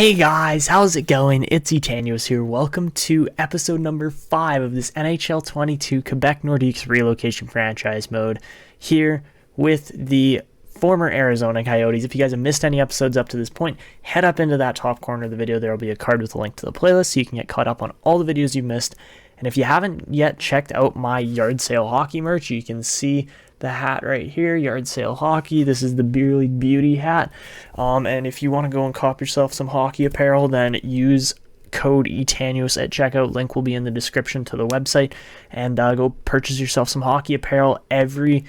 Hey guys, how's it going? It's Etanios here. Welcome to episode number 5 of this NHL 22 Quebec Nordiques relocation franchise mode here with the former Arizona Coyotes. If you guys have missed any episodes up to this point, head up into that top corner of the video. There will be a card with a link to the playlist so you can get caught up on all the videos you've missed. And if you haven't yet checked out my yard sale hockey merch, you can see the hat right here, yard sale hockey. This is the Beer League Beauty hat. And if you want to go and cop yourself some hockey apparel, then use code ETANIOS at checkout. Link will be in the description to the website. And go purchase yourself some hockey apparel. Every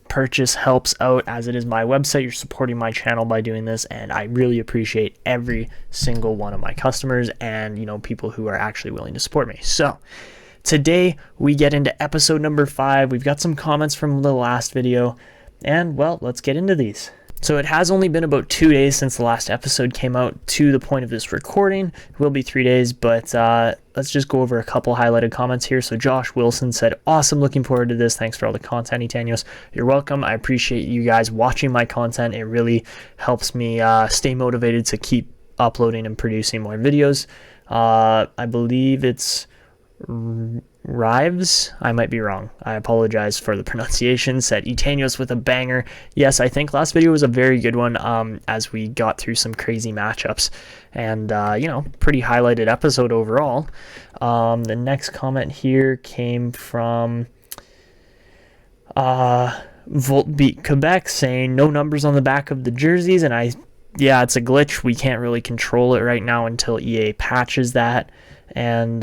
purchase helps out, as it is my website. You're supporting my channel by doing this, and I really appreciate every single one of my customers and, people who are actually willing to support me. So today we get into episode number 5. We've got some comments from the last video, and well, let's get into these. So it has only been about 2 days since the last episode came out to the point of this recording. It will be 3 days, but let's just go over a couple highlighted comments here. So Josh Wilson said, awesome, looking forward to this. Thanks for all the content, Etanios. You're welcome. I appreciate you guys watching my content. It really helps me stay motivated to keep uploading and producing more videos. I believe it's Rives, I might be wrong. I apologize for the pronunciation. Said Etanios with a banger. Yes, I think last video was a very good one as we got through some crazy matchups and, pretty highlighted episode overall. The next comment here came from Voltbeat Quebec saying no numbers on the back of the jerseys, and it's a glitch. We can't really control it right now until EA patches that. And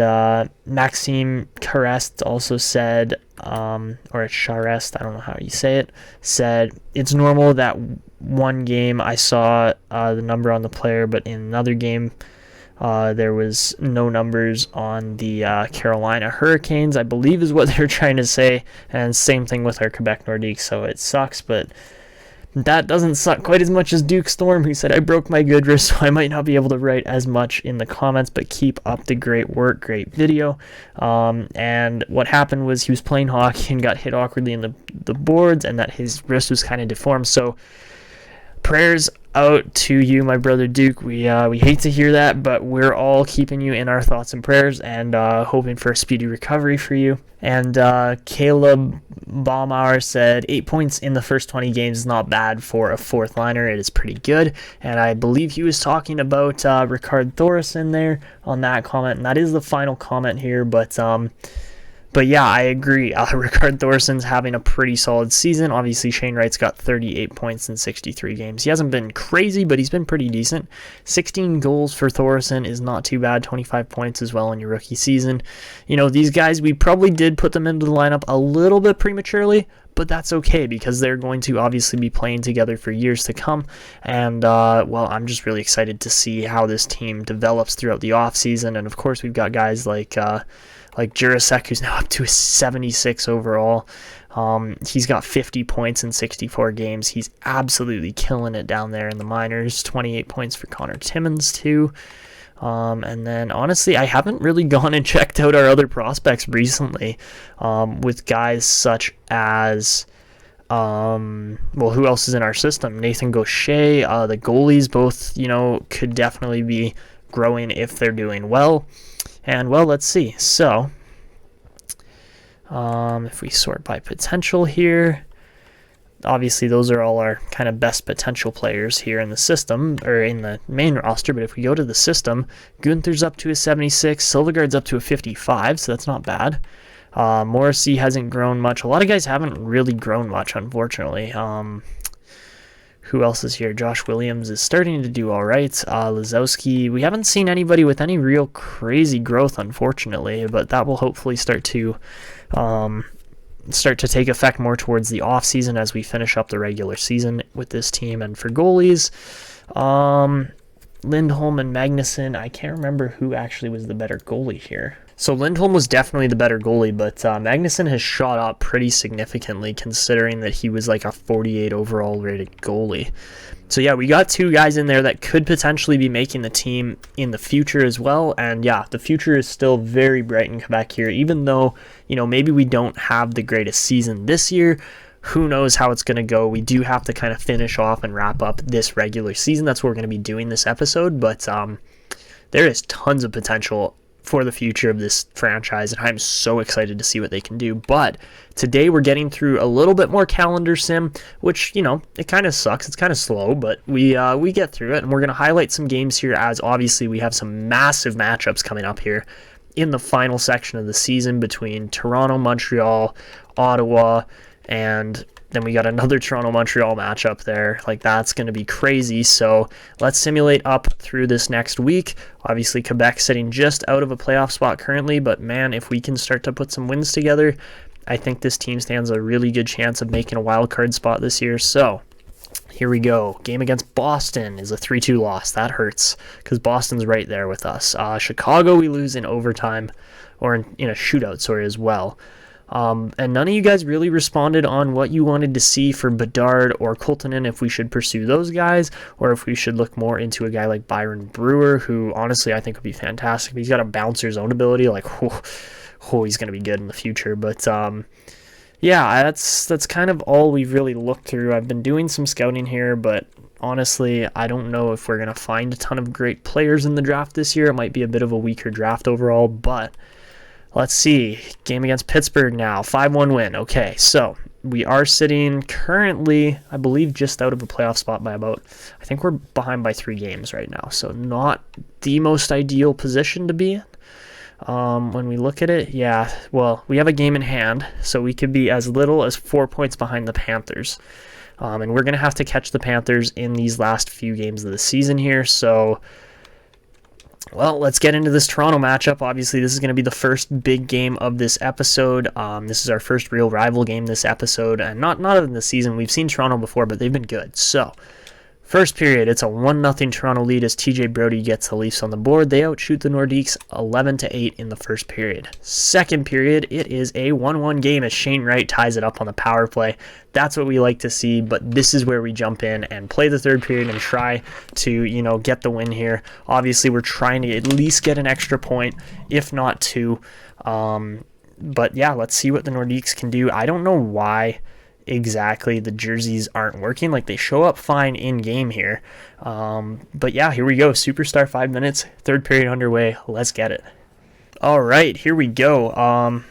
Maxime Carest also said, or it's Charest, I don't know how you say it, said, it's normal that one game I saw the number on the player, but in another game there was no numbers on the Carolina Hurricanes, I believe is what they're trying to say. And same thing with our Quebec Nordiques, so it sucks, but that doesn't suck quite as much as Duke Storm, who said, I broke my good wrist, so I might not be able to write as much in the comments, but keep up the great work, great video. And what happened was he was playing hockey and got hit awkwardly in the boards, and that his wrist was kind of deformed. So prayers out to you, my brother Duke. We hate to hear that, but we're all keeping you in our thoughts and prayers and hoping for a speedy recovery for you. And Caleb Baumauer said 8 points in the first 20 games is not bad for a fourth liner. It is pretty good. And I believe he was talking about Ricard Thoresen there on that comment, and that is the final comment here. But yeah, I agree. Ricard Thoresen's having a pretty solid season. Obviously, Shane Wright's got 38 points in 63 games. He hasn't been crazy, but he's been pretty decent. 16 goals for Thoresen is not too bad. 25 points as well in your rookie season. These guys, we probably did put them into the lineup a little bit prematurely, but that's okay because they're going to obviously be playing together for years to come. And, I'm just really excited to see how this team develops throughout the offseason. And, of course, we've got guys like Jurasek, who's now up to a 76 overall. He's got 50 points in 64 games. He's absolutely killing it down there in the minors. 28 points for Connor Timmins, too. And then, honestly, I haven't really gone and checked out our other prospects recently with guys such as, who else is in our system? Nathan Gaucher, the goalies both, could definitely be growing if they're doing well. And, let's see. So, if we sort by potential here, obviously those are all our kind of best potential players here in the system, or in the main roster. But if we go to the system, Gunther's up to a 76, Silvegaard's up to a 55, so that's not bad. Morrissey hasn't grown much. A lot of guys haven't really grown much, unfortunately. Who else is here? Josh Williams is starting to do all right. Lazowski, we haven't seen anybody with any real crazy growth, unfortunately, but that will hopefully start to take effect more towards the off season as we finish up the regular season with this team. And for goalies, Lindholm and Magnuson, I can't remember who actually was the better goalie here. So Lindholm was definitely the better goalie, but Magnuson has shot up pretty significantly considering that he was like a 48 overall rated goalie. So yeah, we got two guys in there that could potentially be making the team in the future as well. And yeah, the future is still very bright in Quebec here, even though, maybe we don't have the greatest season this year. who knows how it's going to go. We do have to kind of finish off and wrap up this regular season. That's what we're going to be doing this episode, but there is tons of potential for the future of this franchise, and I'm so excited to see what they can do. But today we're getting through a little bit more calendar sim, which, you know, it kind of sucks. It's kind of slow, but we get through it, and we're going to highlight some games here, as obviously we have some massive matchups coming up here in the final section of the season between Toronto, Montreal, Ottawa, and then we got another Toronto-Montreal matchup there. Like, that's going to be crazy. So let's simulate up through this next week. Obviously, Quebec sitting just out of a playoff spot currently, but man, if we can start to put some wins together, I think this team stands a really good chance of making a wild card spot this year. So here we go. Game against Boston is a 3-2 loss. That hurts because Boston's right there with us. Chicago, we lose in overtime, or in a shootout, sorry, as well. And none of you guys really responded on what you wanted to see for Bedard or Coltonen, if we should pursue those guys, or if we should look more into a guy like Byron Brewer, who honestly I think would be fantastic. He's got a bouncer's own ability, like, he's going to be good in the future. But yeah, that's kind of all we've really looked through. I've been doing some scouting here, but honestly, I don't know if we're going to find a ton of great players in the draft this year. It might be a bit of a weaker draft overall, but let's see. Game against Pittsburgh now. 5-1 win. Okay, so we are sitting currently, I believe, just out of a playoff spot by about, I think we're behind by 3 games right now. So not the most ideal position to be in. When we look at it, yeah, well, we have a game in hand, so we could be as little as 4 points behind the Panthers. And we're going to have to catch the Panthers in these last few games of the season here, so well, let's get into this Toronto matchup. Obviously, this is going to be the first big game of this episode. This is our first real rival game this episode, and not in the season. We've seen Toronto before, but they've been good. So, first period, it's a 1-0 Toronto lead as TJ Brodie gets the Leafs on the board. They outshoot the Nordiques 11-8 in the first period. Second period, it is a 1-1 game as Shane Wright ties it up on the power play. That's what we like to see, but this is where we jump in and play the third period and try to, you know, get the win here. Obviously, we're trying to at least get an extra point, if not 2. But yeah, let's see what the Nordiques can do. I don't know why exactly the jerseys aren't working. Like, they show up fine in game here. But yeah, here we go. Superstar 5 minutes, third period underway. Let's get it. All right, here we go.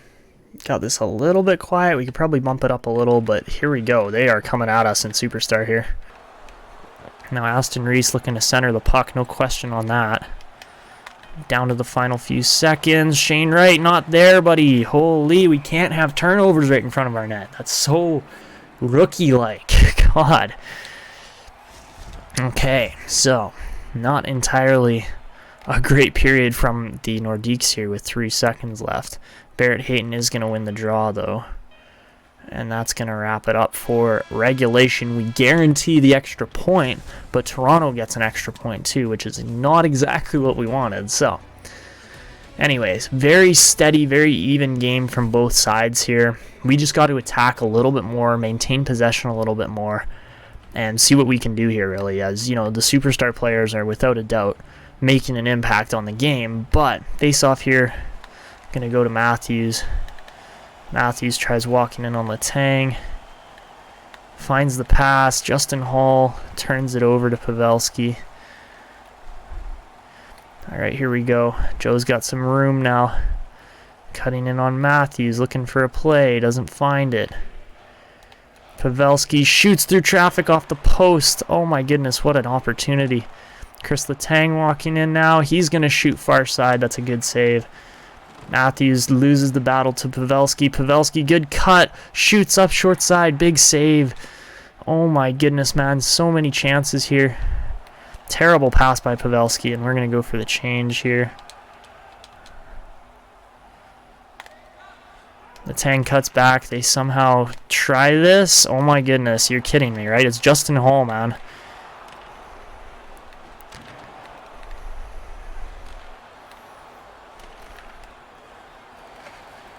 Got this a little bit quiet. We could probably bump it up a little, but here we go. They are coming at us in Superstar here. Now Aston Reese looking to center the puck, no question on that. Down to the final few seconds. Shane Wright not there, buddy. Holy, we can't have turnovers right in front of our net. That's so rookie-like. God. Okay, so not entirely a great period from the Nordiques here with 3 seconds left. Barrett Hayton is going to win the draw, though. And that's going to wrap it up for regulation. We guarantee the extra point, but Toronto gets an extra point too, which is not exactly what we wanted. So, anyways, very steady, very even game from both sides here. We just got to attack a little bit more, maintain possession a little bit more, and see what we can do here, really. As, you know, the superstar players are without a doubt making an impact on the game, but face off here, going to go to Matthews. Matthews tries walking in on Letang. Finds the pass. Justin Hall turns it over to Pavelski. Alright, here we go. Joe's got some room now. Cutting in on Matthews, looking for a play. Doesn't find it. Pavelski shoots through traffic off the post. Oh my goodness, what an opportunity. Chris Letang walking in now. He's going to shoot far side. That's a good save. Matthews loses the battle to Pavelski. Pavelski, good cut. Shoots up short side. Big save. Oh my goodness, man. So many chances here. Terrible pass by Pavelski, and we're going to go for the change here. The Tang cuts back. They somehow try this. Oh my goodness. You're kidding me, right? It's Justin Hall, man.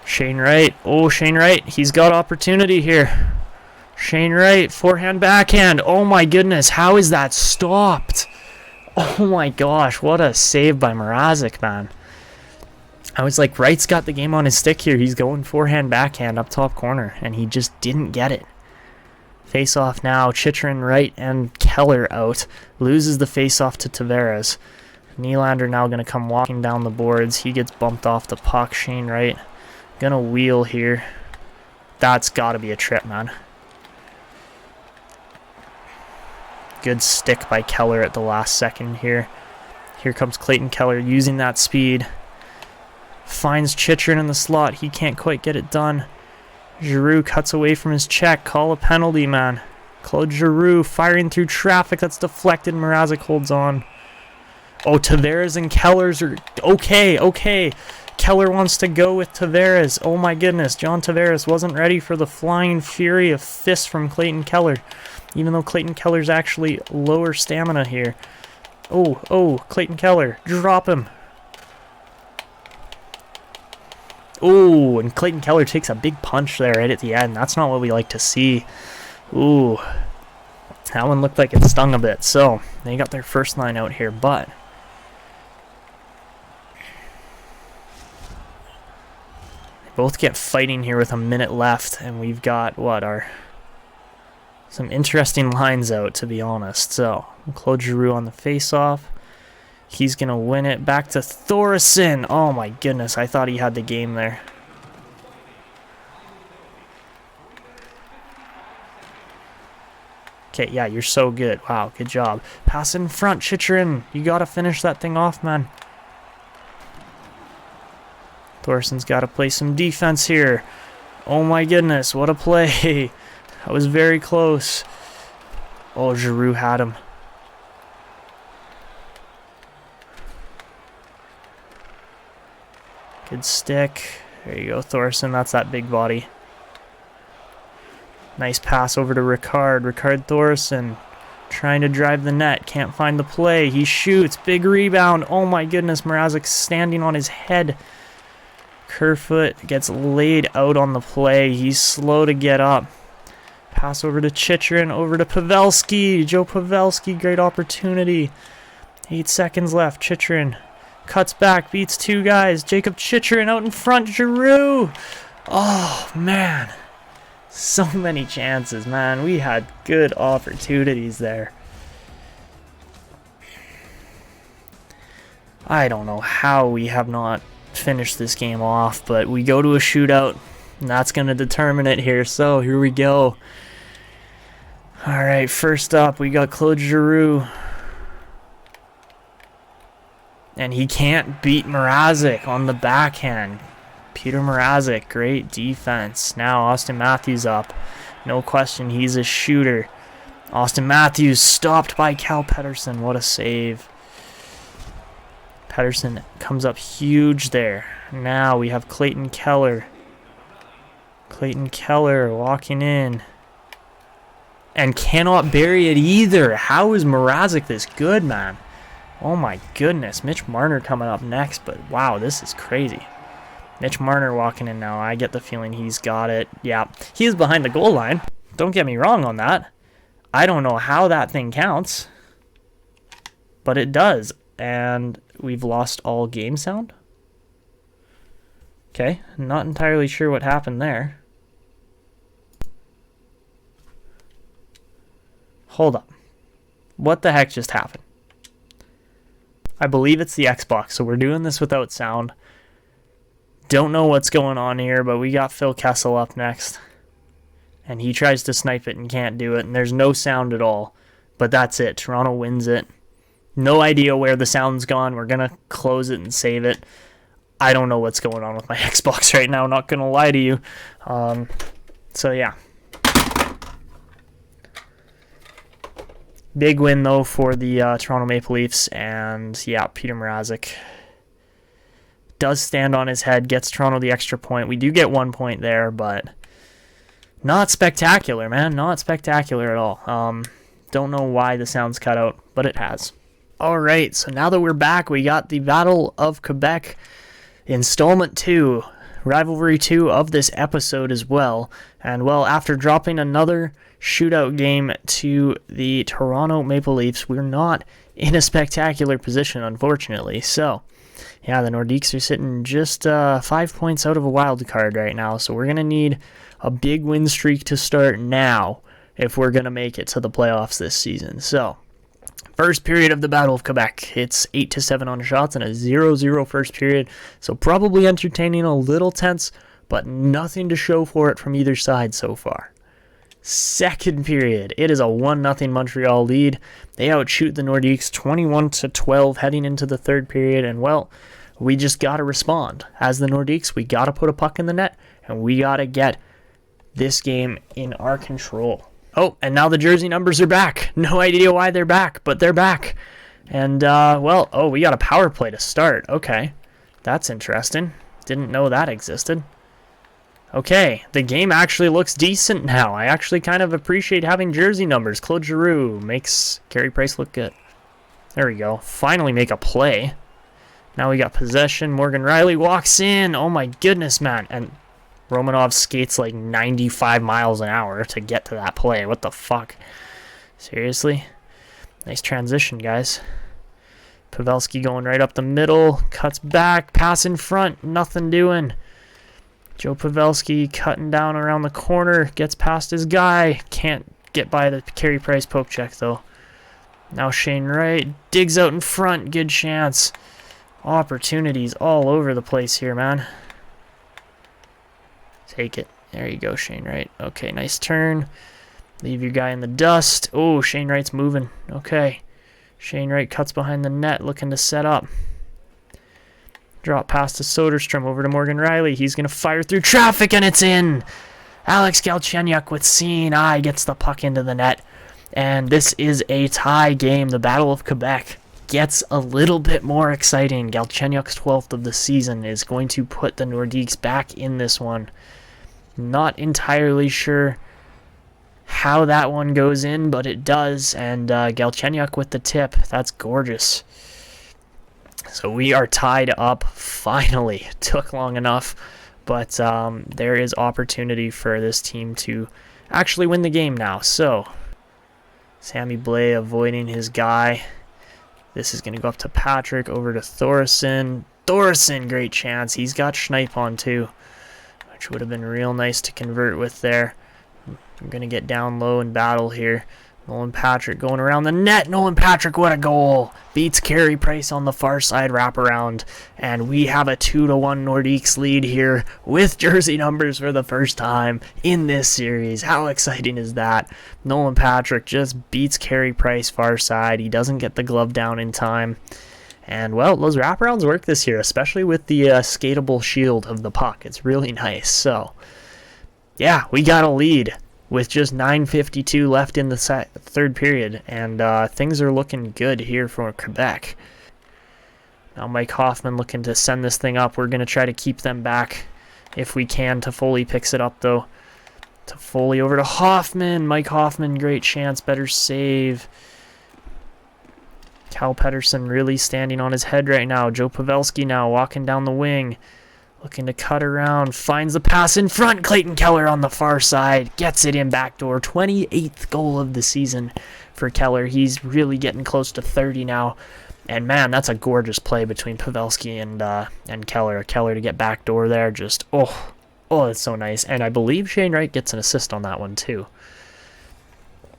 Shane Wright. Oh, Shane Wright. He's got opportunity here. Shane Wright. Forehand, backhand. Oh, my goodness. How is that stopped? Oh, my gosh. What a save by Mrazek, man. I was like, Wright's got the game on his stick here. He's going forehand, backhand up top corner, and he just didn't get it. Face-off now. Chychrun right and Keller out. Loses the face-off to Tavares. Nylander now going to come walking down the boards. He gets bumped off the puck. Shane Wright going to wheel here. That's got to be a trip, man. Good stick by Keller at the last second here. Here comes Clayton Keller using that speed. Finds Chychrun in the slot. He can't quite get it done. Giroux cuts away from his check. Call a penalty, man. Claude Giroux firing through traffic. That's deflected. Mrazek holds on. Oh, Tavares and Kellers are... Okay. Keller wants to go with Tavares. Oh my goodness. John Tavares wasn't ready for the flying fury of fists from Clayton Keller. Even though Clayton Keller's actually lower stamina here. Oh, Clayton Keller. Drop him. Oh, and Clayton Keller takes a big punch there right at the end. That's not what we like to see. Ooh. That one looked like it stung a bit. So, they got their first line out here, but... they both get fighting here with a minute left, and we've got, some interesting lines out, to be honest. So, Claude Giroux on the face-off. He's going to win it. Back to Thoresen. Oh my goodness, I thought he had the game there. Okay, yeah, you're so good. Wow, good job. Pass in front, Chychrun. You got to finish that thing off, man. Thoresen's got to play some defense here. Oh my goodness, what a play. That was very close. Oh, Giroux had him. Good stick. There you go, Thoresen. That's that big body. Nice pass over to Ricard. Ricard Thoresen trying to drive the net. Can't find the play. He shoots. Big rebound. Oh my goodness. Mrazek standing on his head. Kerfoot gets laid out on the play. He's slow to get up. Pass over to Chychrun. Over to Pavelski. Joe Pavelski. Great opportunity. 8 seconds left. Chychrun cuts back. Beats 2 guys. Jacob Chychrun out in front. Giroux. Oh, man. So many chances, man. We had good opportunities there. I don't know how we have not finished this game off, but we go to a shootout, and that's going to determine it here. So, here we go. Alright, first up, we got Claude Giroux. And he can't beat Mrazek on the backhand. Peter Mrazek, great defense. Now Austin Matthews up. No question, he's a shooter. Austin Matthews stopped by Cal Pettersson. What a save. Pettersson comes up huge there. Now we have Clayton Keller. Clayton Keller walking in. And cannot bury it either. How is Mrazek this good, man? Oh my goodness. Mitch Marner coming up next, but wow, this is crazy. Mitch Marner walking in now. I get the feeling he's got it. Yeah, he is behind the goal line. Don't get me wrong on that. I don't know how that thing counts, but it does. And we've lost all game sound. Okay, not entirely sure what happened there. Hold up. What the heck just happened? I believe it's the Xbox, so we're doing this without sound. Don't know what's going on here, but we got Phil Kessel up next. And he tries to snipe it and can't do it, and there's no sound at all. But that's it. Toronto wins it. No idea where the sound's gone. We're going to close it and save it. I don't know what's going on with my Xbox right now, not going to lie to you. So, yeah. Big win, though, for the Toronto Maple Leafs. And, yeah, Peter Mrazek does stand on his head, gets Toronto the extra point. We do get 1 point there, but not spectacular, man. Not spectacular at all. Don't know why the sound's cut out, but it has. All right, so now that we're back, we got the Battle of Quebec Installment 2, Rivalry 2 of this episode as well. And, well, after dropping another shootout game to the Toronto Maple Leafs, we're not in a spectacular position, unfortunately. So, yeah, the Nordiques are sitting just 5 points out of a wild card right now, so we're going to need a big win streak to start now if we're going to make it to the playoffs this season. So, first period of the Battle of Quebec. It's 8-7 on shots and a 0-0 first period. So probably entertaining, a little tense, but nothing to show for it from either side so far. Second period. It is a 1-0 Montreal lead. They outshoot the Nordiques 21-12 heading into the third period. And, well, we just got to respond. As the Nordiques, we got to put a puck in the net, and we got to get this game in our control. Oh, and now the jersey numbers are back. No idea why they're back, but they're back. And, we got a power play to start. Okay, that's interesting. Didn't know that existed. Okay, the game actually looks decent now. I actually kind of appreciate having jersey numbers. Claude Giroux makes Carey Price look good. There we go. Finally make a play. Now we got possession. Morgan Riley walks in. Oh my goodness, man. And Romanov skates like 95 miles an hour to get to that play. What the fuck? Seriously? Nice transition, guys. Pavelski going right up the middle. Cuts back. Pass in front. Nothing doing. Joe Pavelski cutting down around the corner. Gets past his guy. Can't get by the Carey Price poke check, though. Now Shane Wright digs out in front. Good chance. Opportunities all over the place here, man. Take it. There you go, Shane Wright. Okay, nice turn. Leave your guy in the dust. Oh, Shane Wright's moving. Okay. Shane Wright cuts behind the net, looking to set up. Drop pass to Soderstrom, over to Morgan Riley. He's going to fire through traffic, and it's in. Alex Galchenyuk with seeing eye gets the puck into the net. And this is a tie game. The Battle of Quebec gets a little bit more exciting. Galchenyuk's 12th of the season is going to put the Nordiques back in this one. Not entirely sure how that one goes in, but it does. And Galchenyuk with the tip. That's gorgeous. So we are tied up finally. Took long enough, but there is opportunity for this team to actually win the game now. So Sammy Blais avoiding his guy. This is going to go up to Patrick, over to Thorson. Thorson, great chance. He's got Schneip on too, which would have been real nice to convert with there. I'm going to get down low and battle here. Nolan Patrick going around the net. Nolan Patrick, what a goal. Beats Carey Price on the far side wraparound. And we have a 2-1 Nordiques lead here with jersey numbers for the first time in this series. How exciting is that? Nolan Patrick just beats Carey Price far side. He doesn't get the glove down in time. And, well, those wraparounds work this year, especially with the skatable shield of the puck. It's really nice. So, yeah, we got a lead with just 9:52 left in the third period, and things are looking good here for Quebec. Now Mike Hoffman looking to send this thing up. We're going to try to keep them back if we can. Toffoli picks it up, though. Toffoli over to Hoffman. Mike Hoffman, great chance, better save. Cal Pettersson really standing on his head right now. Joe Pavelski now walking down the wing. Looking to cut around, finds the pass in front. Clayton Keller on the far side, gets it in backdoor. 28th goal of the season for Keller. He's really getting close to 30 now. And man, that's a gorgeous play between Pavelski and Keller. Keller to get backdoor there, just, oh, it's so nice. And I believe Shane Wright gets an assist on that one too.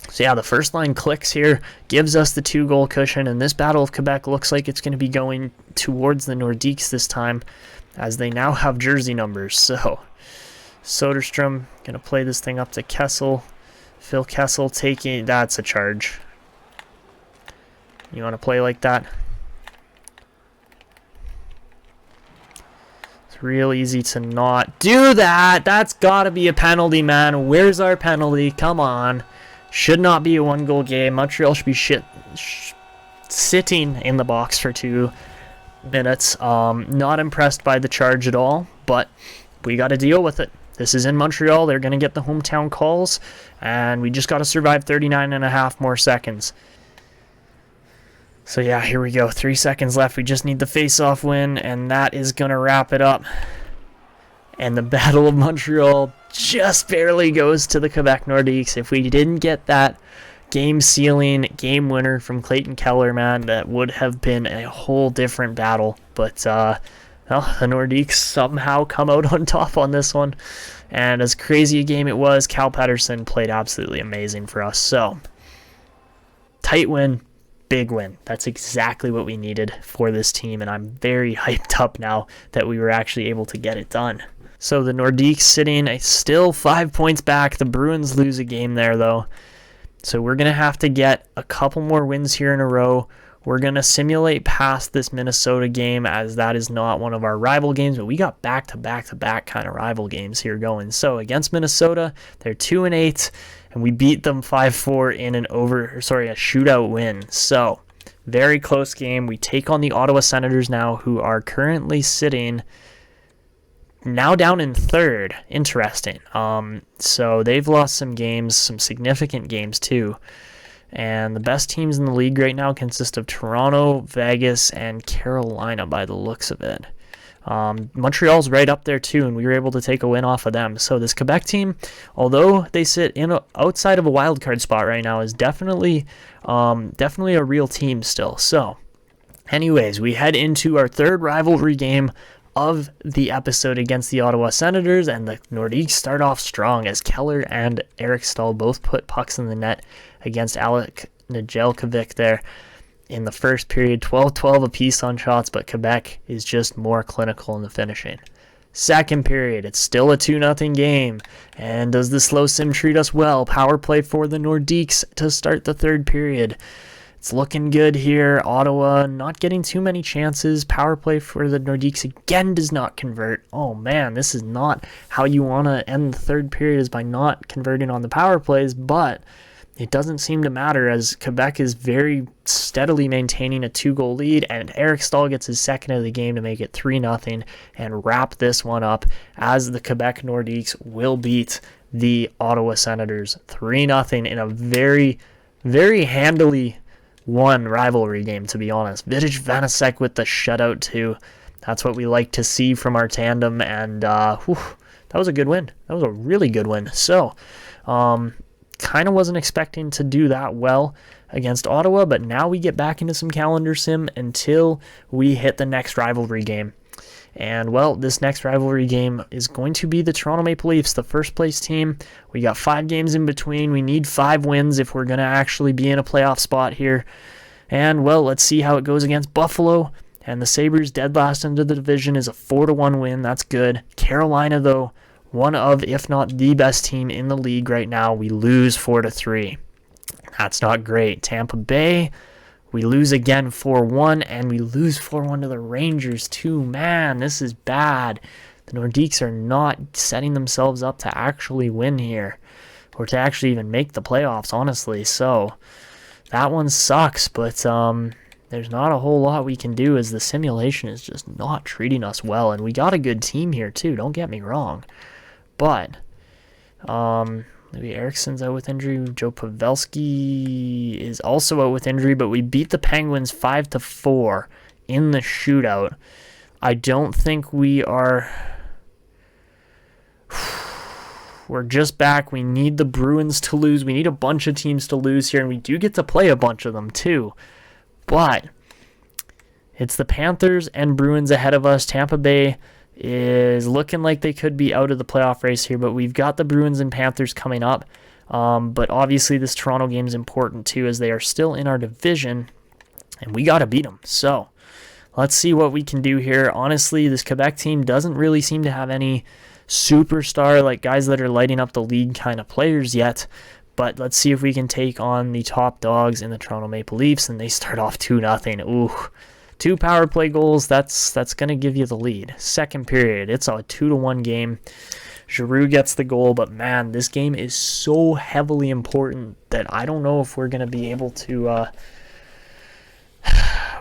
So yeah, the first line clicks here, gives us the 2-goal cushion, and this Battle of Quebec looks like it's going to be going towards the Nordiques this time, as they now have jersey numbers. So Soderstrom going to play this thing up to Kessel. Phil Kessel taking... That's a charge. You want to play like that? It's real easy to not do that. That's got to be a penalty, man. Where's our penalty? Come on. Should not be a 1-goal game. Montreal should be sitting in the box for 2 minutes. Not impressed by the charge at all, but we got to deal with it. This is in Montreal. They're going to get the hometown calls, and we just got to survive 39 and a half more seconds. So yeah, here we go. 3 seconds left. We just need the face-off win, and that is going to wrap it up. And the Battle of Montreal just barely goes to the Quebec Nordiques. If we didn't get that game-sealing game winner from Clayton Keller, man, that would have been a whole different battle. But well, the Nordiques somehow come out on top on this one. And as crazy a game it was, Cal Pettersson played absolutely amazing for us. So, tight win, big win. That's exactly what we needed for this team, and I'm very hyped up now that we were actually able to get it done. So the Nordiques sitting still 5 points back. The Bruins lose a game there, though. So we're going to have to get a couple more wins here in a row. We're going to simulate past this Minnesota game, as that is not one of our rival games, but we got back-to-back-to-back kind of rival games here going. So against Minnesota, they're 2-8, and we beat them 5-4 in a shootout win. So very close game. We take on the Ottawa Senators now, who are currently sitting now down in third. Interesting. So they've lost some games, some significant games too. And the best teams in the league right now consist of Toronto, Vegas, and Carolina by the looks of it. Montreal's right up there too, and we were able to take a win off of them. So this Quebec team, although they sit outside of a wild card spot right now, is definitely a real team still. So anyways, we head into our third rivalry game of the episode against the Ottawa Senators, and the Nordiques start off strong as Keller and Eric Stahl both put pucks in the net against Alek Nedeljkovic there in the first period, 12-12 apiece on shots, but Quebec is just more clinical in the finishing. Second period, it's still a 2-0 game, and does the slow sim treat us well? Power play for the Nordiques to start the third period. It's looking good here. Ottawa not getting too many chances. Power play for the Nordiques again does not convert. Oh man, this is not how you want to end the third period, is by not converting on the power plays, but it doesn't seem to matter as Quebec is very steadily maintaining a 2-goal lead, and Eric Stahl gets his second of the game to make it 3-0 and wrap this one up, as the Quebec Nordiques will beat the Ottawa Senators 3-0 in a very, very handily won rivalry game, to be honest. Vidic Vanasek with the shutout too. That's what we like to see from our tandem, and that was a good win. That was a really good win. So, kind of wasn't expecting to do that well against Ottawa, but now we get back into some calendar sim until we hit the next rivalry game. And, well, this next rivalry game is going to be the Toronto Maple Leafs, the first place team. We got 5 games in between. We need 5 wins if we're going to actually be in a playoff spot here. And, well, let's see how it goes against Buffalo. And the Sabres, dead last into the division, is a 4-1 win. That's good. Carolina, though, one of, if not the best team in the league right now. We lose 4-3. That's not great. Tampa Bay, we lose again 4-1, and we lose 4-1 to the Rangers too. Man, this is bad. The Nordiques are not setting themselves up to actually win here, or to actually even make the playoffs, honestly. So that one sucks, but there's not a whole lot we can do, as the simulation is just not treating us well. And we got a good team here too, don't get me wrong. But maybe Ericsson's out with injury. Joe Pavelski is also out with injury, but we beat the Penguins 5-4 in the shootout. I don't think we are... We're just back. We need the Bruins to lose. We need a bunch of teams to lose here, and we do get to play a bunch of them too. But it's the Panthers and Bruins ahead of us. Tampa Bay is looking like they could be out of the playoff race here, but we've got the Bruins and Panthers coming up. But obviously this Toronto game is important too, as they are still in our division, and we got to beat them. So let's see what we can do here. Honestly, this Quebec team doesn't really seem to have any superstar, like guys that are lighting up the league kind of players yet. But let's see if we can take on the top dogs in the Toronto Maple Leafs, and they start off 2-0. Ooh. 2 power play goals, that's going to give you the lead. Second period, it's a 2-1 game. Giroux gets the goal, but man, this game is so heavily important that I don't know if we're going to be able to...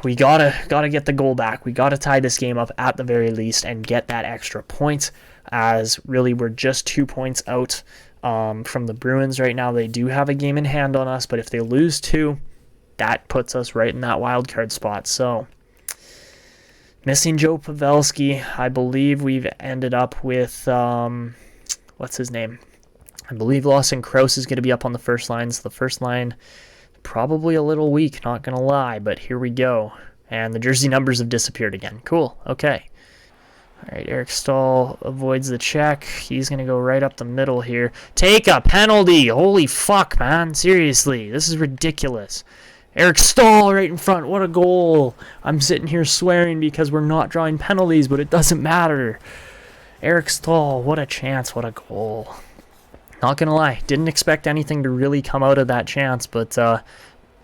we gotta get the goal back. We gotta tie this game up at the very least and get that extra point, as really we're just 2 points out from the Bruins right now. They do have a game in hand on us, but if they lose 2, that puts us right in that wild card spot. So... missing Joe Pavelski, I believe we've ended up with, what's his name? I believe Lawson Krause is going to be up on the first line. So the first line, probably a little weak, not going to lie, but here we go. And the jersey numbers have disappeared again. Cool, okay. All right, Eric Stahl avoids the check. He's going to go right up the middle here. Take a penalty. Holy fuck, man. Seriously, this is ridiculous. Eric Stahl right in front. What a goal. I'm sitting here swearing because we're not drawing penalties, but it doesn't matter. Eric Stahl, what a chance. What a goal. Not going to lie. Didn't expect anything to really come out of that chance, but Petr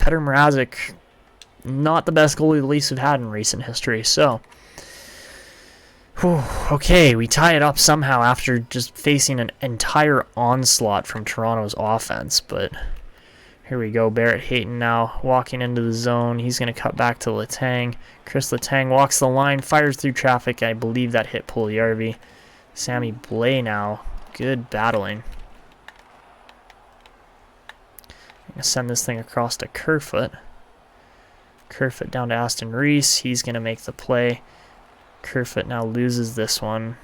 Mrazek, not the best goalie the Leafs have had in recent history. So, okay, we tie it up somehow after just facing an entire onslaught from Toronto's offense, but... Here we go, Barrett Hayton now walking into the zone. He's going to cut back to Letang. Chris Letang walks the line, fires through traffic. I believe that hit Puljujarvi. Sammy Blais now. Good battling. I'm going to send this thing across to Kerfoot. Kerfoot down to Aston Reese. He's going to make the play. Kerfoot now loses this one.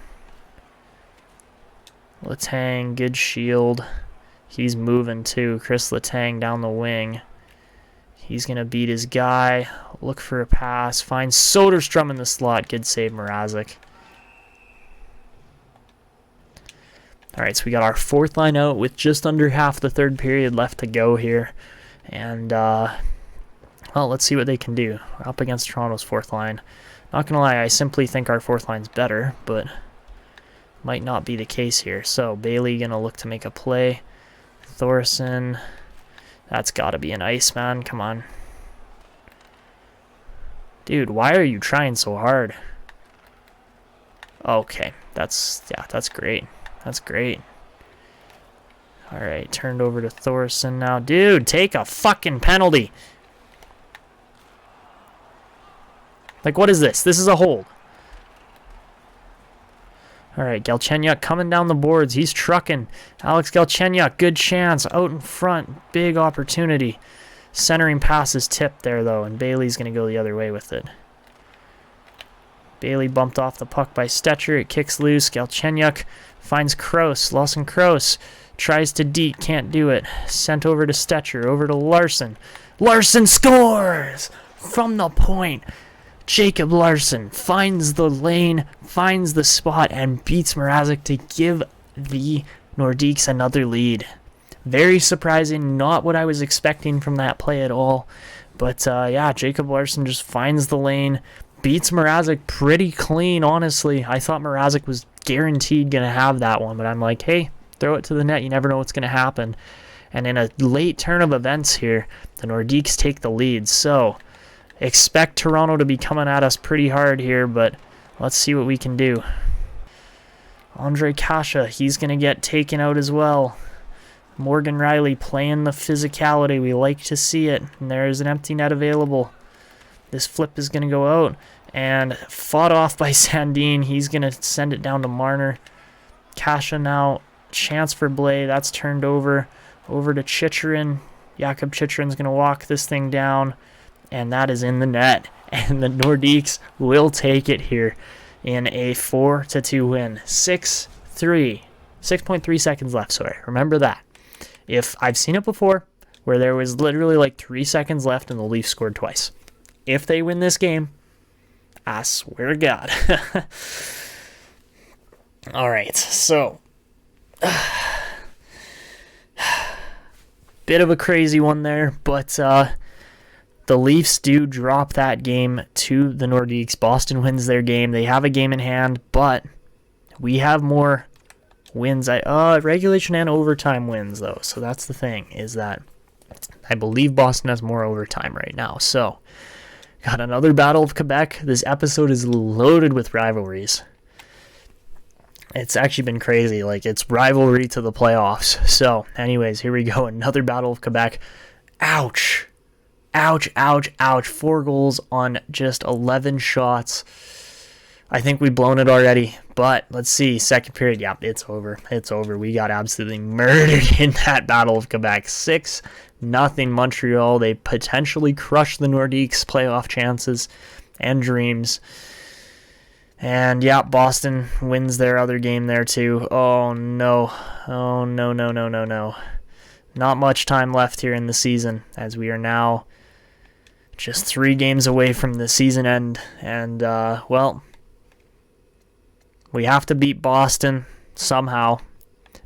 Letang, good shield. He's moving too. Chris Letang down the wing. He's going to beat his guy. Look for a pass. Finds Soderstrom in the slot. Good save, Mrazek. All right, so we got our fourth line out with just under half the third period left to go here. And, well, let's see what they can do. We're up against Toronto's fourth line. Not going to lie, I simply think our fourth line's better, but might not be the case here. So, Bailey going to look to make a play. Thorson, that's got to be an ice, man. Come on. Dude, why are you trying so hard? Okay, that's great. That's great. All right, turned over to Thorson now. Dude, take a fucking penalty. Like, what is this? This is a hold. All right, Galchenyuk coming down the boards. He's trucking. Alex Galchenyuk, good chance. Out in front. Big opportunity. Centering pass is tipped there, though, and Bailey's going to go the other way with it. Bailey bumped off the puck by Stetcher. It kicks loose. Galchenyuk finds Kroos. Lawson Kroos tries to deke. Can't do it. Sent over to Stetcher. Over to Larson. Larson scores! From the point. Jacob Larson finds the lane, finds the spot, and beats Mrazek to give the Nordiques another lead. Very surprising, not what I was expecting from that play at all. But yeah, Jacob Larson just finds the lane, beats Mrazek pretty clean, honestly. I thought Mrazek was guaranteed going to have that one, but I'm like, hey, throw it to the net. You never know what's going to happen. And in a late turn of events here, the Nordiques take the lead. So... expect Toronto to be coming at us pretty hard here, but let's see what we can do. Andre Kasha, he's going to get taken out as well. Morgan Riley playing the physicality. We like to see it. And there's an empty net available. This flip is going to go out. And fought off by Sandin. He's going to send it down to Marner. Kasha now. Chance for Blais. That's turned over. Over to Chychrun. Jakob Chychrun's going to walk this thing down. And that is in the net. And the Nordiques will take it here in a 4-2 win. 6-3. 6.3 seconds left, sorry. Remember that. If I've seen it before, where there was literally like 3 seconds left and the Leafs scored twice. If they win this game, I swear to God. All right, so... bit of a crazy one there, but... the Leafs do drop that game to the Nordiques. Boston wins their game. They have a game in hand, but we have more wins. Regulation and overtime wins, though. So that's the thing, is that I believe Boston has more overtime right now. So, got another Battle of Quebec. This episode is loaded with rivalries. It's actually been crazy. Like, it's rivalry to the playoffs. So, anyways, here we go. Another Battle of Quebec. Ouch. Ouch, ouch, ouch. 4 goals on just 11 shots. I think we've blown it already. But let's see. Second period. Yeah, it's over. It's over. We got absolutely murdered in that Battle of Quebec. 6-0 Montreal. They potentially crushed the Nordiques' playoff chances and dreams. And yeah, Boston wins their other game there too. Oh no. Oh no, no, no, no, no. Not much time left here in the season, as we are now just 3 games away from the season end. And, well, We have to beat Boston somehow,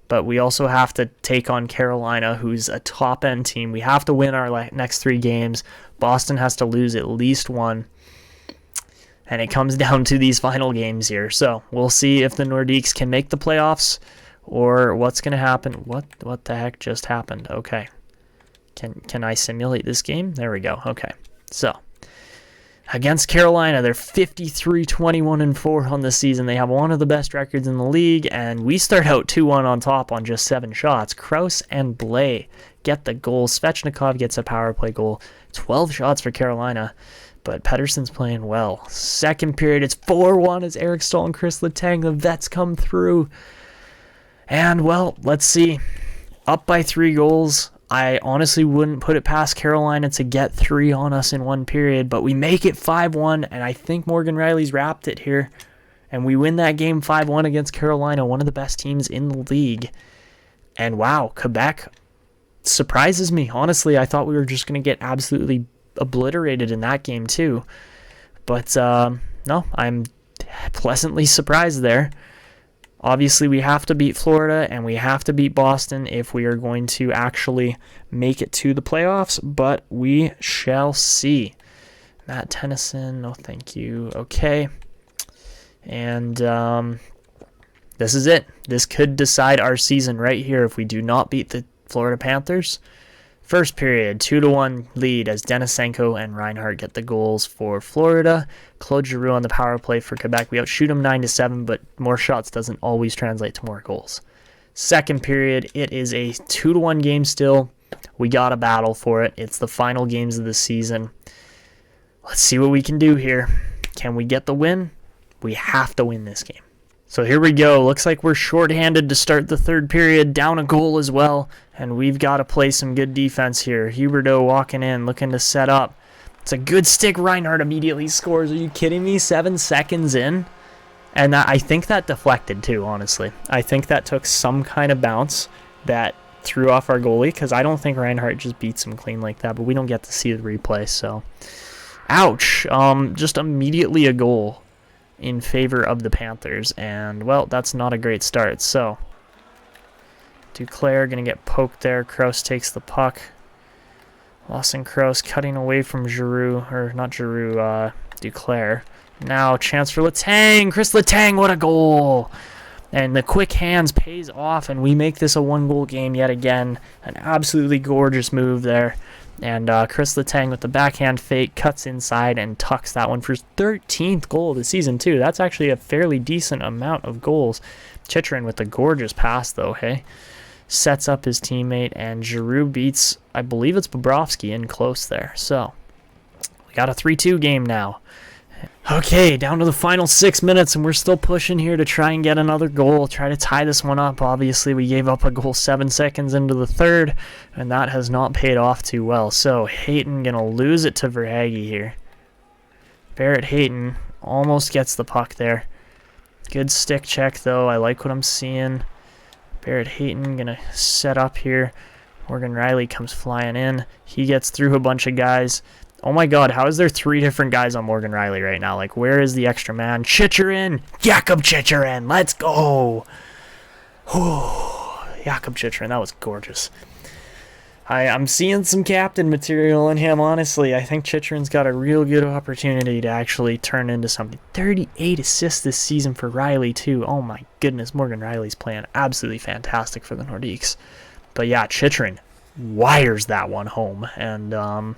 but we also have to take on Carolina, who's a top-end team. We have to win our next 3 games. Boston has to lose at least 1. And it comes down to these final games here. So we'll see if the Nordiques can make the playoffs or what's going to happen. What the heck just happened? Okay. Can I simulate this game? There we go. Okay. So against Carolina, they're 53-21-4 on the season. They have one of the best records in the league, and we start out 2-1 on top on just 7 shots. Krause and Blais get the goal. Svechnikov gets a power play goal. 12 shots for Carolina, but Pettersson's playing well. Second period, it's 4-1 as Eric Staal and Chris Letang, the vets, come through. And, well, let's see. Up by 3 goals. I honestly wouldn't put it past Carolina to get 3 on us in 1 period, but we make it 5-1, and I think Morgan Rielly's wrapped it here. And we win that game 5-1 against Carolina, one of the best teams in the league. And wow, Quebec surprises me. Honestly, I thought we were just going to get absolutely obliterated in that game too. But no, I'm pleasantly surprised there. Obviously, we have to beat Florida and we have to beat Boston if we are going to actually make it to the playoffs, but we shall see. Matt Tennyson, no thank you. Okay. And this is it. This could decide our season right here if we do not beat the Florida Panthers. First period, 2-1 lead as Denisenko and Reinhart get the goals for Florida. Claude Giroux on the power play for Quebec. We outshoot them 9-7, but more shots doesn't always translate to more goals. Second period, it is a 2-1 game still. We got to battle for it. It's the final games of the season. Let's see what we can do here. Can we get the win? We have to win this game. So here we go. Looks like we're shorthanded to start the third period, down a goal as well, and we've got to play some good defense here. Huberdeau walking in, looking to set up. It's a good stick. Reinhart immediately scores. Are you kidding me? 7 seconds in? And I think that deflected too, honestly. I think that took some kind of bounce that threw off our goalie, because I don't think Reinhart just beats him clean like that, but we don't get to see the replay, so. Ouch. Just immediately a goal in favor of the Panthers, and well, that's not a great start. So Duclair gonna get poked there. Krause takes the puck. Lawson Krause cutting away from Giroux, or not Giroux, Duclair. Now chance for Letang. Chris Letang, what a goal! And the quick hands pays off, and we make this a 1-goal game yet again. An absolutely gorgeous move there. And Chris Letang with the backhand fake cuts inside and tucks that one for his 13th goal of the season, too. That's actually a fairly decent amount of goals. Chychrun with a gorgeous pass, though, hey? Sets up his teammate, and Giroux beats, I believe it's Bobrovsky, in close there. So, we got a 3-2 game now. Okay, down to the final 6 minutes, and we're still pushing here to try and get another goal, try to tie this one up. Obviously, we gave up a goal 7 seconds into the third, and that has not paid off too well. So, Hayton going to lose it to Verhaeghe here. Barrett Hayton almost gets the puck there. Good stick check, though. I like what I'm seeing. Barrett Hayton going to set up here. Morgan Rielly comes flying in. He gets through a bunch of guys. Oh my god, how is there 3 different guys on Morgan Rielly right now? Like, where is the extra man? Chychrun! Jakob Chychrun! Let's go! Jakob Chychrun, that was gorgeous. I'm seeing some captain material in him, honestly. I think Chychrun's got a real good opportunity to actually turn into something. 38 assists this season for Rielly, too. Oh my goodness, Morgan Rielly's playing absolutely fantastic for the Nordiques. But yeah, Chychrun wires that one home, and I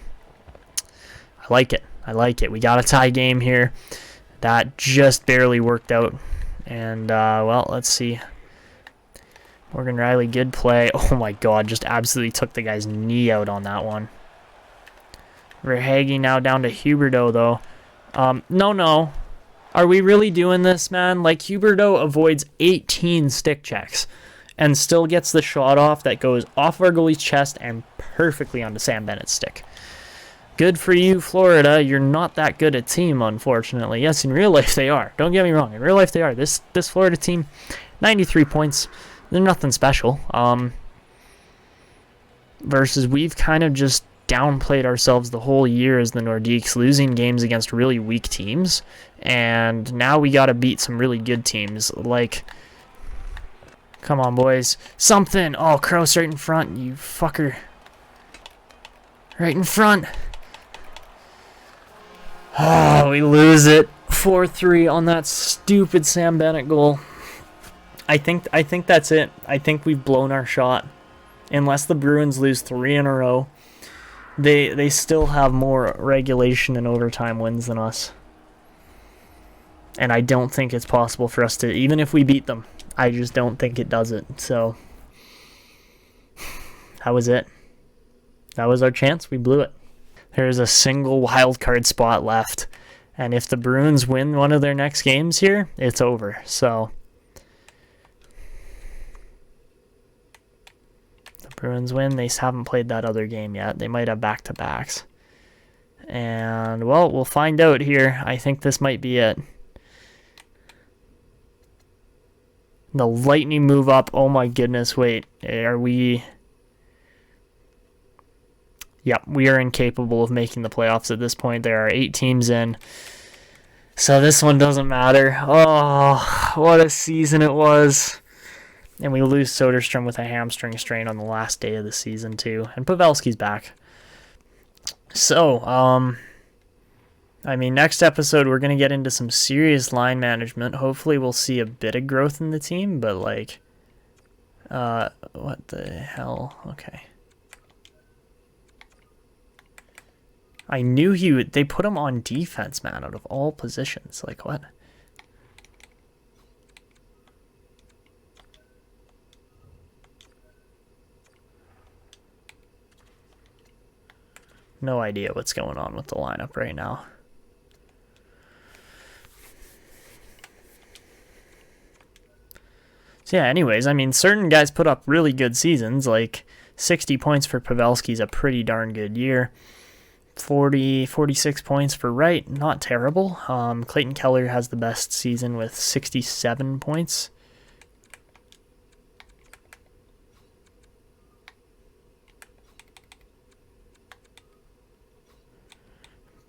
like it. I like it. We got a tie game here. That just barely worked out. And, well, let's see. Morgan Rielly, good play. Oh, my God. Just absolutely took the guy's knee out on that one. Verhaeghe now down to Huberdeau, though. No. Are we really doing this, man? Like, Huberdeau avoids 18 stick checks and still gets the shot off that goes off our goalie's chest and perfectly onto Sam Bennett's stick. Good for you, Florida. You're not that good a team, unfortunately. Yes, in real life they are. Don't get me wrong. In real life they are. This Florida team, 93 points. They're nothing special. Versus we've kind of just downplayed ourselves the whole year as the Nordiques, losing games against really weak teams. And now we got to beat some really good teams. Like, come on, boys. Something. Oh, Kroos right in front, you fucker. Right in front. Oh, we lose it. 4-3 on that stupid Sam Bennett goal. I think that's it. I think we've blown our shot. Unless the Bruins lose 3 in a row, they still have more regulation and overtime wins than us. And I don't think it's possible for us to, even if we beat them, I just don't think it does it. So, that was it. That was our chance. We blew it. There's a single wild card spot left. And if the Bruins win one of their next games here, it's over. So, the Bruins win. They haven't played that other game yet. They might have back-to-backs. And, well, we'll find out here. I think this might be it. The Lightning move up. Oh my goodness, wait. Are we... Yep, we are incapable of making the playoffs at this point. There are 8 teams in. So this one doesn't matter. Oh, what a season it was. And we lose Soderstrom with a hamstring strain on the last day of the season too. And Pavelski's back. So, I mean, next episode, we're going to get into some serious line management. Hopefully, we'll see a bit of growth in the team, but, like, what the hell? Okay. I knew they put him on defense, man, out of all positions. Like, what? No idea what's going on with the lineup right now. So yeah, anyways, I mean, certain guys put up really good seasons, like 60 points for Pavelski's a pretty darn good year. 46 points for Wright, not terrible. Clayton Keller has the best season with 67 points.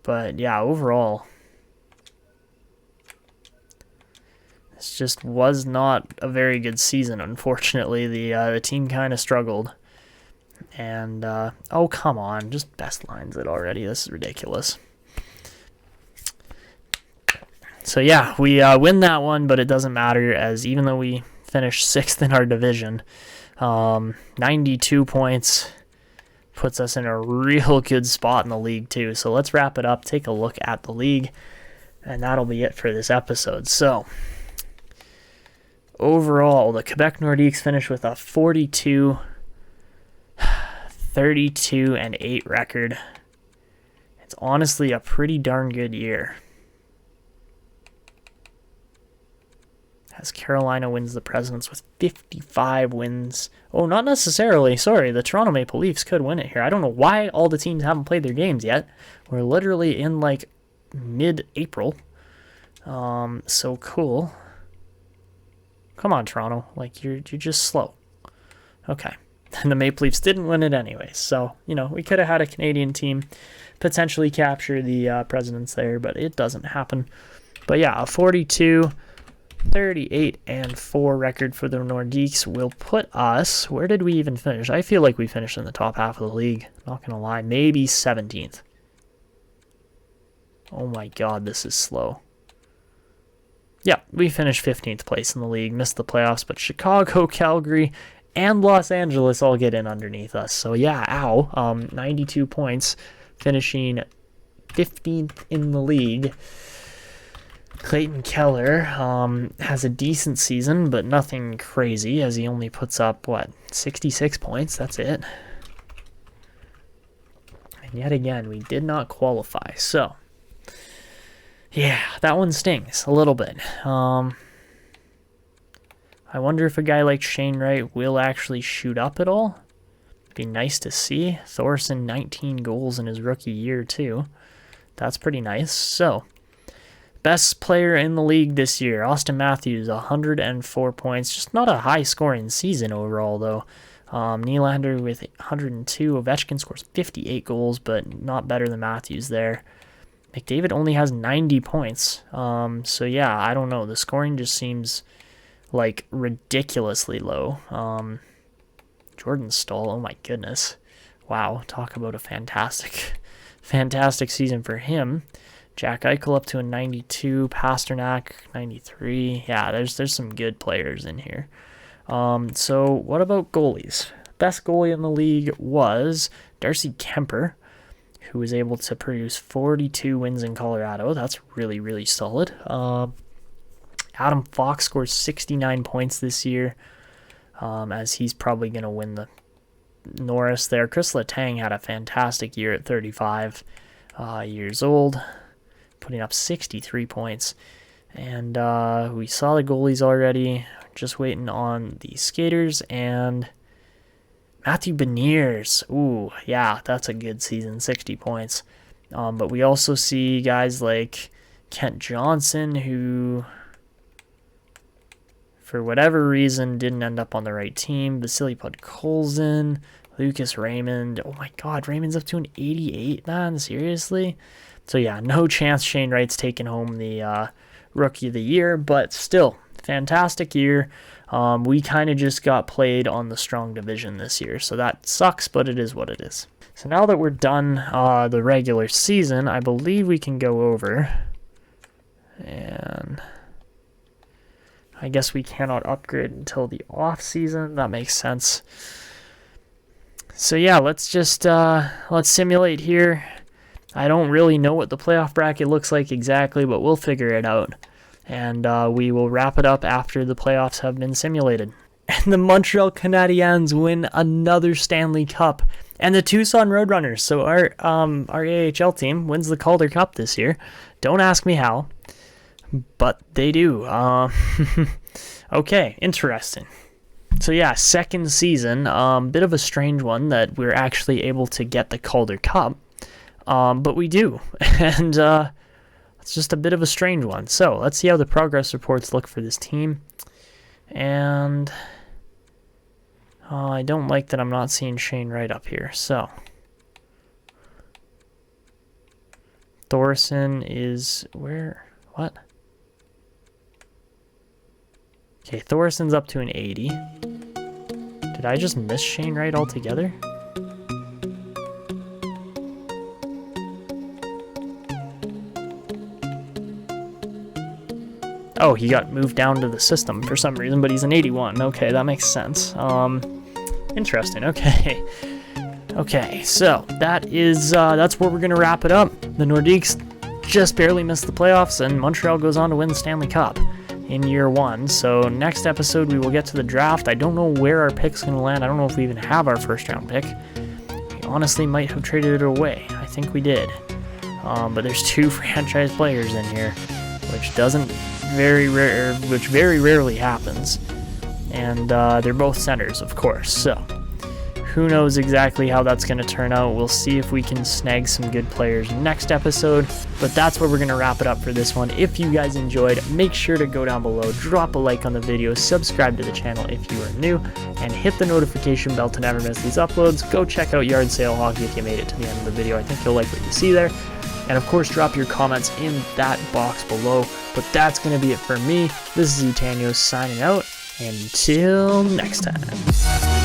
But yeah, overall, this just was not a very good season, unfortunately. The team kind of struggled. And, oh, come on. Just best lines it already. This is ridiculous. So, yeah, we win that one, but it doesn't matter, as even though we finished 6th in our division, 92 points puts us in a real good spot in the league, too. So, let's wrap it up, take a look at the league, and that'll be it for this episode. So, overall, the Quebec Nordiques finished with a 32-32-8 record. It's honestly a pretty darn good year. As Carolina wins the Presidents with 55 wins. Oh, not necessarily. Sorry, the Toronto Maple Leafs could win it here. I don't know why all the teams haven't played their games yet. We're literally in like mid-April. So cool. Come on, Toronto. Like, you're just slow. Okay. And the Maple Leafs didn't win it anyway. So, you know, we could have had a Canadian team potentially capture the Presidents there, but it doesn't happen. But yeah, a 42-38-4 record for the Nordiques will put us... Where did we even finish? I feel like we finished in the top half of the league. Not going to lie. Maybe 17th. Oh my god, this is slow. Yeah, we finished 15th place in the league. Missed the playoffs, but Chicago, Calgary, and Los Angeles all get in underneath us. So yeah, 92 points, finishing 15th in the league. Clayton Keller has a decent season, but nothing crazy, as he only puts up, 66 points? That's it. And yet again, we did not qualify. So, yeah, that one stings a little bit. I wonder if a guy like Shane Wright will actually shoot up at all. Be nice to see. Thorson, 19 goals in his rookie year, too. That's pretty nice. So, best player in the league this year, Austin Matthews, 104 points. Just not a high-scoring season overall, though. Nylander with 102. Ovechkin scores 58 goals, but not better than Matthews there. McDavid only has 90 points. So yeah, I don't know. The scoring just seems like ridiculously low. Jordan Staal, oh my goodness. Wow, talk about a fantastic season for him. Jack Eichel up to a 92, Pasternak 93. Yeah, there's some good players in here. So what about goalies? Best goalie in the league was Darcy Kemper, who was able to produce 42 wins in Colorado. That's really, really solid. Adam Fox scores 69 points this year, as he's probably going to win the Norris there. Chris Letang had a fantastic year at 35 years old, putting up 63 points. And we saw the goalies already. Just waiting on the skaters and Matthew Beniers. Ooh, yeah, that's a good season, 60 points. But we also see guys like Kent Johnson, who, for whatever reason, didn't end up on the right team. Vasily Podkolzin, Lucas Raymond. Oh my God, Raymond's up to an 88, man, seriously? So yeah, no chance Shane Wright's taking home the Rookie of the Year, but still, fantastic year. We kind of just got played on the strong division this year, so that sucks, but it is what it is. So now that we're done the regular season, I believe we can go over, and I guess we cannot upgrade until the off season. That makes sense. So yeah, let's just let's simulate here. I don't really know what the playoff bracket looks like exactly, but we'll figure it out. And we will wrap it up after the playoffs have been simulated. And the Montreal Canadiens win another Stanley Cup. And the Tucson Roadrunners, so our AHL team, wins the Calder Cup this year. Don't ask me how, but they do. Okay, interesting. So yeah, second season, bit of a strange one that we're actually able to get the Calder Cup. But we do. And it's just a bit of a strange one. So let's see how the progress reports look for this team. And I don't like that I'm not seeing Shane Wright up here. So Thorson is where? What? Okay, Thorson's up to an 80. Did I just miss Shane Wright altogether? Oh, he got moved down to the system for some reason, but he's an 81. Okay, that makes sense. Interesting. Okay. Okay, so that's where we're gonna wrap it up. The Nordiques just barely missed the playoffs, and Montreal goes on to win the Stanley Cup in year one. So next episode we will get to the draft. I don't know where our pick's gonna land. I don't know if we even have our first round pick. We honestly might have traded it away. I think we did. But there's two franchise players in here, which very rarely happens, and they're both centers, of course, so who knows exactly how that's going to turn out. We'll see if we can snag some good players next episode, but that's where we're going to wrap it up for this one. If you guys enjoyed, make sure to go down below, drop a like on the video, subscribe to the channel if you are new, and hit the notification bell to never miss these uploads. Go check out Yard Sale Hockey if you made it to the end of the video. I think you'll like what you see there. And of course, drop your comments in that box below. But that's going to be it for me. This is Etanio signing out. And until next time.